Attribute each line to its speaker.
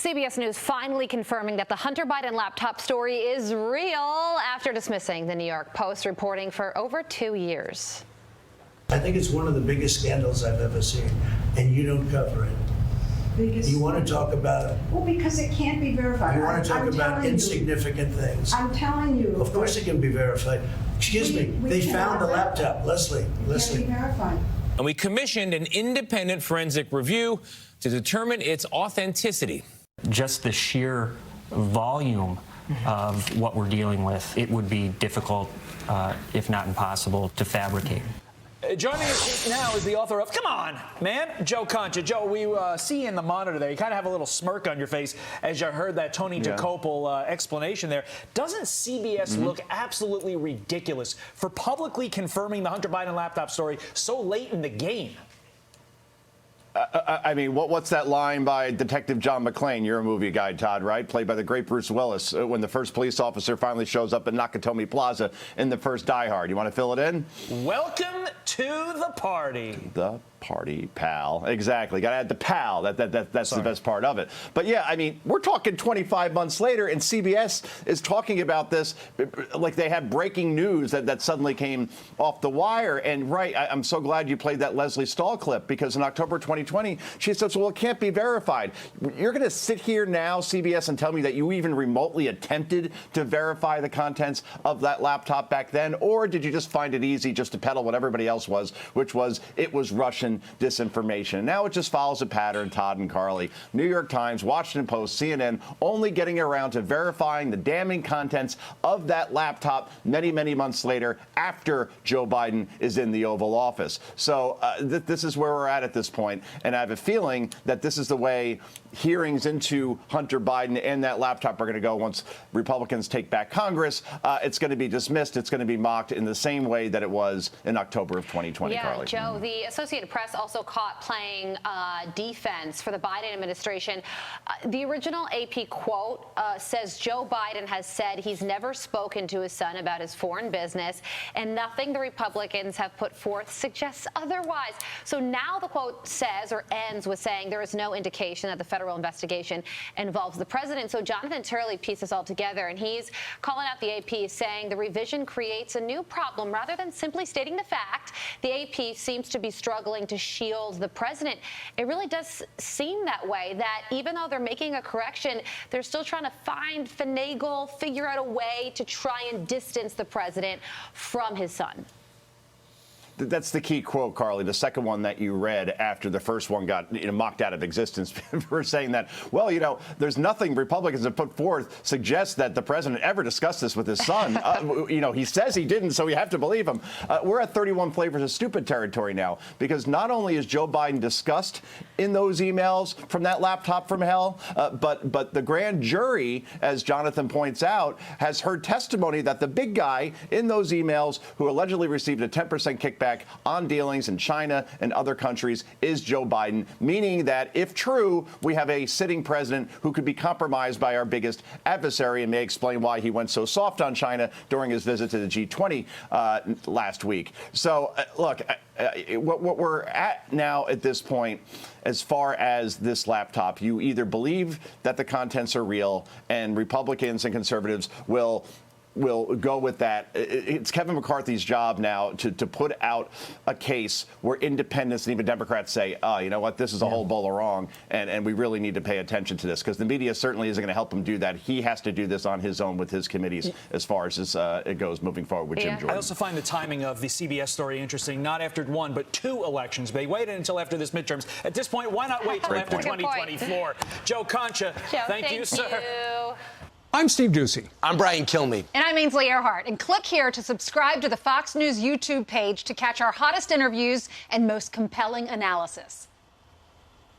Speaker 1: CBS News finally confirming that the Hunter Biden laptop story is real after dismissing the New York Post reporting for over 2 years.
Speaker 2: I think it's one of the biggest scandals I've ever seen, and you don't cover it. You want to talk about it?
Speaker 3: Well, because it can't be verified.
Speaker 2: You want to talk about insignificant things?
Speaker 3: I'm telling you.
Speaker 2: Of course it can be verified. Excuse me, they found the laptop. Leslie.
Speaker 3: It can't be verified.
Speaker 4: And we commissioned an independent forensic review to determine its authenticity.
Speaker 5: Just the sheer volume of what we're dealing with, it would be difficult, if not impossible, to fabricate.
Speaker 6: Joining us now is the author of, come on, man, Joe Concha. Joe, we see in the monitor there, you kind of have a little smirk on your face as you heard that Tony DeCopel explanation there. Doesn't CBS look absolutely ridiculous for publicly confirming the Hunter Biden laptop story so late in the game?
Speaker 7: I mean, what's that line by Detective John McClane? You're a movie guy, Todd, right? Played by the great Bruce Willis when the first police officer finally shows up at Nakatomi Plaza in the first Die Hard. You want to fill it in?
Speaker 6: Welcome to the party.
Speaker 7: The party, pal. Exactly. Got to add the pal. That's the best part of it. But yeah, I mean, we're talking 25 months later, and CBS is talking about this like they had breaking news that suddenly came off the wire. And right, I'm so glad you played that Leslie Stahl clip, because in October 2020, she says, well, it can't be verified. You're going to sit here now, CBS, and tell me that you even remotely attempted to verify the contents of that laptop back then? Or did you just find it easy just to peddle what everybody else was, which was it was Russian disinformation? Now it just follows a pattern, Todd and Carly. New York Times, Washington Post, CNN, only getting around to verifying the damning contents of that laptop many, many months later after Joe Biden is in the Oval Office. So this is where we're at this point. And I have a feeling that this is the way hearings into Hunter Biden and that laptop are going to go once Republicans take back Congress. It's going to be dismissed. It's going to be mocked in the same way that it was in October of 2020, Carly.
Speaker 1: Joe, the Associated Press also caught playing defense for the Biden administration. The original AP quote says Joe Biden has said he's never spoken to his son about his foreign business, and nothing the Republicans have put forth suggests otherwise. So now the quote says, or ends with saying, there is no indication that the federal investigation involves the president. So Jonathan Turley pieced this all together, and he's calling out the AP, saying the revision creates a new problem. Rather than simply stating the fact, the AP seems to be struggling to shield the president. It really does seem that way, that even though they're making a correction, they're still trying to finagle, figure out a way to try and distance the president from his son.
Speaker 7: That's the key quote, Carly, the second one that you read after the first one got mocked out of existence for saying that, well, there's nothing Republicans have put forth suggests that the president ever discussed this with his son. He says he didn't, so we have to believe him. We're at 31 flavors of stupid territory now, because not only is Joe Biden discussed in those emails from that laptop from hell, but the grand jury, as Jonathan points out, has heard testimony that the big guy in those emails who allegedly received a 10% kickback on dealings in China and other countries is Joe Biden, meaning that if true, we have a sitting president who could be compromised by our biggest adversary, and may explain why he went so soft on China during his visit to the G20 last week. So, look, what we're at now at this point, as far as this laptop, you either believe that the contents are real, and Republicans and conservatives will go with that. It's Kevin McCarthy's job now to put out a case where independents and even Democrats say, oh, you know what, this is a whole bowl of wrong, and we really need to pay attention to this, because the media certainly isn't going to help him do that. He has to do this on his own with his committees as far as this, it goes moving forward with Jim Jordan.
Speaker 6: I also find the timing of the CBS story interesting, not after one, but two elections. They waited until after this midterms. At this point, why not wait till after 2024? Joe Concha, thank you, sir.
Speaker 8: I'm Steve Doocy.
Speaker 9: I'm Brian Kilmeade.
Speaker 10: And I'm Ainsley Earhart. And click here to subscribe to the Fox News YouTube page to catch our hottest interviews and most compelling analysis.